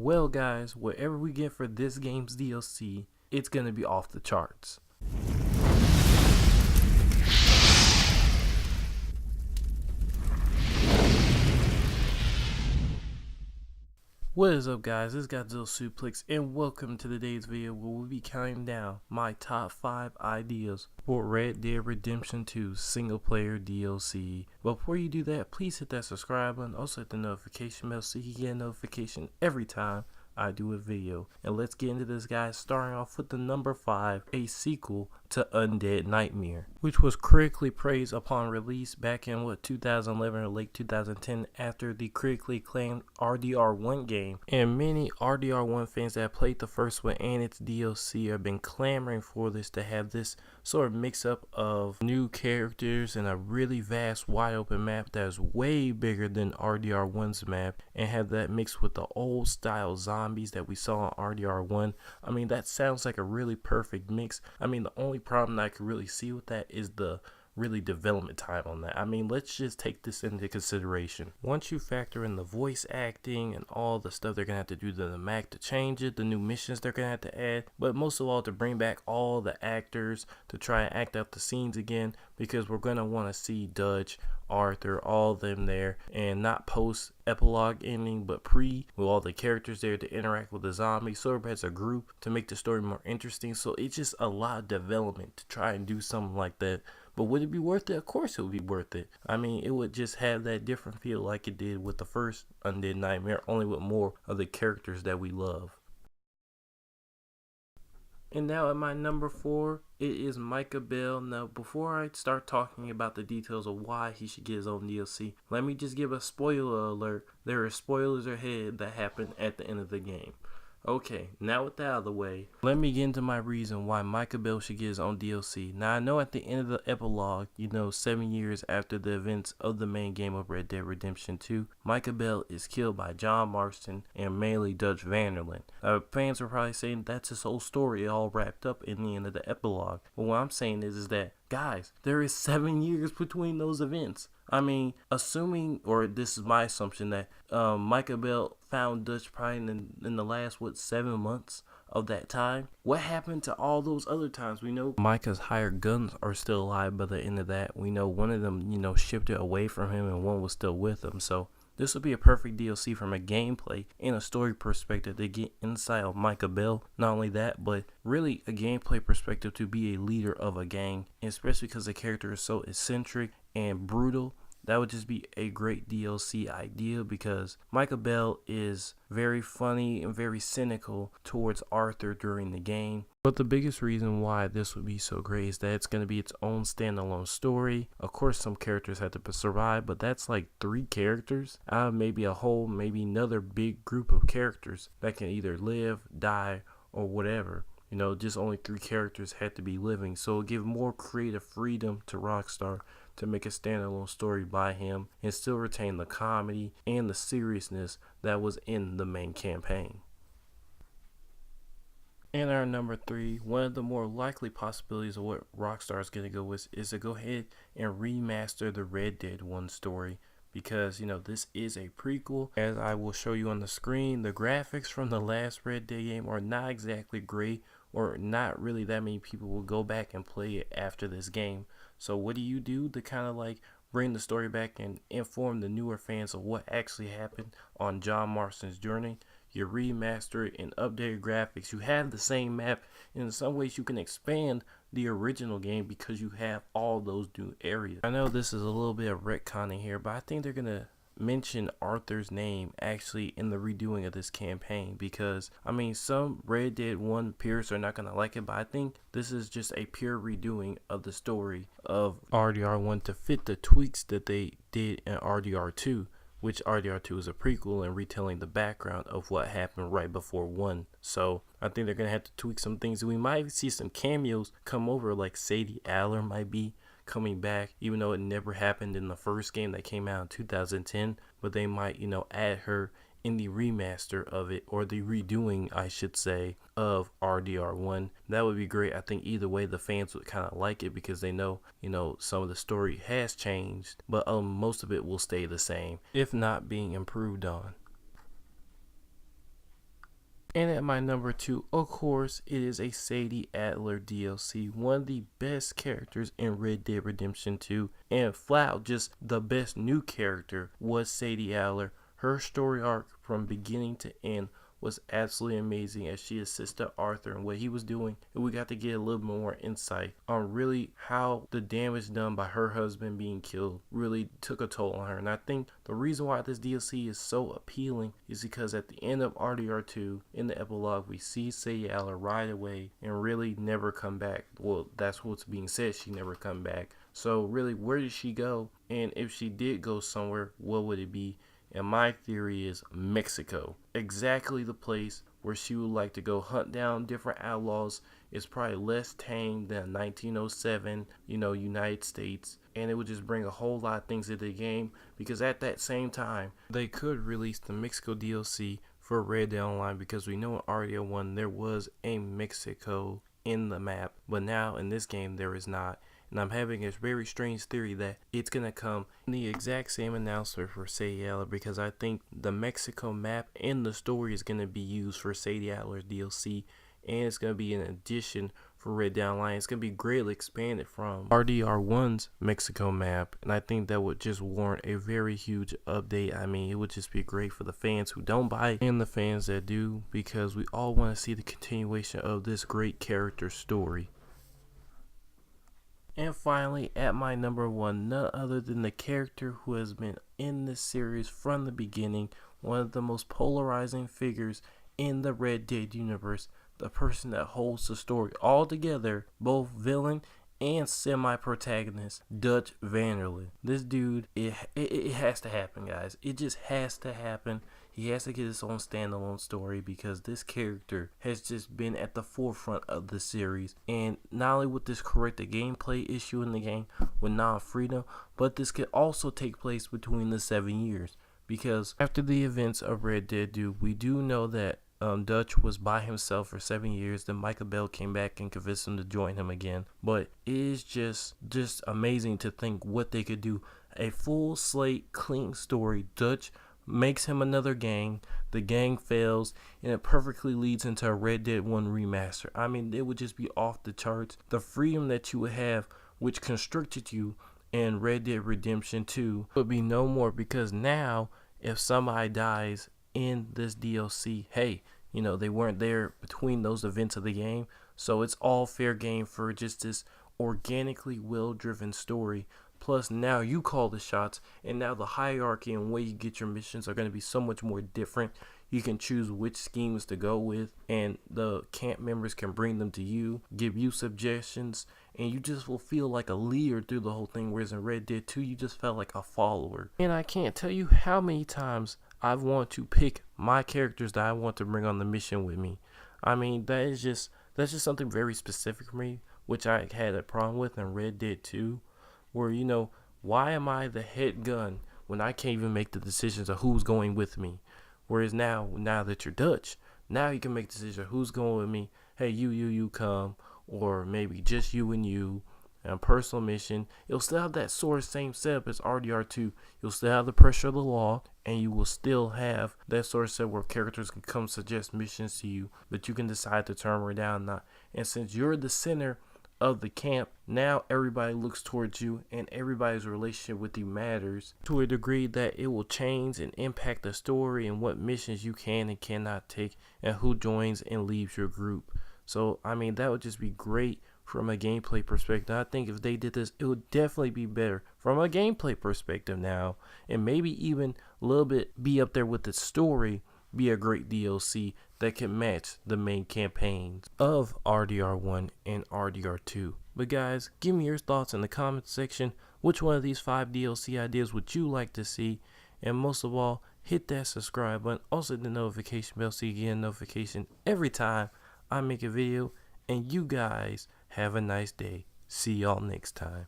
Well guys, whatever we get for this game's DLC, it's gonna be off the charts. What is up guys, this is Godzilla Suplex and welcome to today's video where we'll be counting down my top 5 ideas for Red Dead Redemption 2 single player DLC. But before you do that, please hit that subscribe button, also hit the notification bell so you can get a notification every time I do a video. And let's get into this guys, starting off with the number 5, a sequel to Undead Nightmare, which was critically praised upon release back in 2011 or late 2010 after the critically acclaimed RDR1 game. And many RDR1 fans that played the first one and its DLC have been clamoring for this to have this sort of mix up of new characters and a really vast wide open map that is way bigger than RDR1's map, and have that mixed with the old style zombies that we saw on RDR1. I mean, that sounds like a really perfect mix. I mean, the only problem that I could really see with that is the really development time on that. I mean, let's just take this into consideration. Once you factor in the voice acting and all the stuff they're gonna have to do to the Mac to change it, the new missions they're gonna have to add, but most of all to bring back all the actors to try and act out the scenes again, because we're gonna want to see Dutch, Arthur, all of them there, and not post epilogue ending but pre, with all the characters there to interact with the zombies sort of as a group to make the story more interesting. So it's just a lot of development to try and do something like that. But would it be worth it? Of course it would be worth it. I mean, it would just have that different feel like it did with the first Undead Nightmare, only with more of the characters that we love. And now at my number 4, it is Micah Bell. Now, before I start talking about the details of why he should get his own DLC, let me just give a spoiler alert. There are spoilers ahead that happen at the end of the game. Okay, now with that out of the way, let me get into my reason why Micah Bell should get his own DLC. Now, I know at the end of the epilogue, 7 years after the events of the main game of Red Dead Redemption 2, Micah Bell is killed by John Marston and mainly Dutch Van der Linde. Fans are probably saying that's his whole story all wrapped up in the end of the epilogue. But what I'm saying is that, guys, there is 7 years between those events. I mean, assuming, or this is my assumption, that Micah Bell found Dutch probably in the last, 7 months of that time. What happened to all those other times? We know Micah's hired guns are still alive by the end of that. We know one of them, shifted away from him and one was still with him. So this would be a perfect DLC from a gameplay and a story perspective to get inside of Micah Bell. Not only that, but really a gameplay perspective to be a leader of a gang, and especially because the character is so eccentric and brutal. That would just be a great DLC idea, because Micah Bell is very funny and very cynical towards Arthur during the game. But the biggest reason why this would be so great is that it's going to be its own standalone story. Of course, some characters have to survive, but that's like 3 characters out of maybe maybe another big group of characters that can either live, die, or whatever. Just only 3 characters had to be living, so it'll give more creative freedom to Rockstar to make a standalone story by him and still retain the comedy and the seriousness that was in the main campaign. And our number 3, one of the more likely possibilities of what Rockstar is going to go with is to go ahead and remaster the Red Dead 1 story. Because, this is a prequel. As I will show you on the screen, the graphics from the last Red Dead game are not exactly great, or not really that many people will go back and play it after this game. So what do you do to kind of bring the story back and inform the newer fans of what actually happened on John Marston's journey? You remaster it and updated graphics. You have the same map, and in some ways you can expand the original game because you have all those new areas. I know this is a little bit of retconning here, but I think they're gonna mention Arthur's name actually in the redoing of this campaign, because I mean, some Red Dead 1 peers are not gonna like it, but I think this is just a pure redoing of the story of RDR1 to fit the tweaks that they did in RDR2, which RDR2 is a prequel and retelling the background of what happened right before 1. So I think they're gonna have to tweak some things. We might see some cameos come over, like Sadie Aller might be coming back, even though it never happened in the first game that came out in 2010, but they might add her in the remaster of it, or the redoing I should say, of RDR1. That would be great. I think either way the fans would kind of like it, because they know some of the story has changed, but most of it will stay the same, if not being improved on. And at my number 2, of course, it is a Sadie Adler DLC, one of the best characters in Red Dead Redemption 2, and flat out just the best new character was Sadie Adler. Her story arc from beginning to end was absolutely amazing as she assisted Arthur and what he was doing, and we got to get a little bit more insight on really how the damage done by her husband being killed really took a toll on her. And I think the reason why this DLC is so appealing is because at the end of RDR2, in the epilogue, we see Sadie Adler ride away and really never come back. Well, that's what's being said, she never come back. So really, where did she go? And if she did go somewhere, what would it be? And my theory is Mexico. Exactly the place where she would like to go hunt down different outlaws. It's probably less tame than 1907, United States. And it would just bring a whole lot of things to the game, because at that same time, they could release the Mexico DLC for Red Dead Online, because we know in RDR1 there was a Mexico in the map, but now in this game there is not. And I'm having a very strange theory that it's going to come in the exact same announcement for Sadie Adler, because I think the Mexico map and the story is going to be used for Sadie Adler's DLC, and it's going to be an addition for Red Dead Online. It's going to be greatly expanded from RDR1's Mexico map, and I think that would just warrant a very huge update. I mean, it would just be great for the fans who don't buy it and the fans that do, because we all want to see the continuation of this great character story. And finally, at my number 1, none other than the character who has been in this series from the beginning, one of the most polarizing figures in the Red Dead universe, the person that holds the story all together, both villain and semi-protagonist, Dutch van der Linde. This dude, it has to happen, guys. It just has to happen. He has to get his own standalone story, because this character has just been at the forefront of the series. And not only with this corrected gameplay issue in the game with non-freedom, but this could also take place between the 7 years. Because after the events of Red Dead 2, we do know that Dutch was by himself for 7 years. Then Michael Bell came back and convinced him to join him again. But it is just amazing to think what they could do. A full slate, clean story. Dutch makes him another gang. The gang fails, and it perfectly leads into a Red Dead 1 remaster. I mean, it would just be off the charts. The freedom that you would have, which constricted you in Red Dead Redemption 2, would be no more, because now if somebody dies in this DLC, hey, they weren't there between those events of the game, so it's all fair game for just this organically well-driven story. Plus, now you call the shots, and now the hierarchy and way you get your missions are going to be so much more different. You can choose which schemes to go with, and the camp members can bring them to you, give you suggestions, and you just will feel like a leader through the whole thing, whereas in Red Dead 2, you just felt like a follower. And I can't tell you how many times I've wanted to pick my characters that I want to bring on the mission with me. I mean, that's just something very specific for me, which I had a problem with in Red Dead 2. Where, why am I the head gun when I can't even make the decisions of who's going with me? Whereas now that you're Dutch, now you can make decisions of who's going with me. Hey, you come, or maybe just you and you, and a personal mission. It'll still have that sort of same setup as RDR2. You'll still have the pressure of the law, and you will still have that sort of setup where characters can come suggest missions to you, but you can decide to turn them down or not. And since you're the center of the camp, now everybody looks towards you, and everybody's relationship with you matters to a degree that it will change and impact the story and what missions you can and cannot take, and who joins and leaves your group. So I mean, that would just be great from a gameplay perspective. I think if they did this, it would definitely be better from a gameplay perspective now, and maybe even a little bit be up there with the story, be a great DLC that can match the main campaigns of RDR1 and RDR2. But guys, give me your thoughts in the comments section. Which one of these 5 DLC ideas would you like to see? And most of all, hit that subscribe button, also the notification bell so you get a notification every time I make a video. And you guys have a nice day. See y'all next time.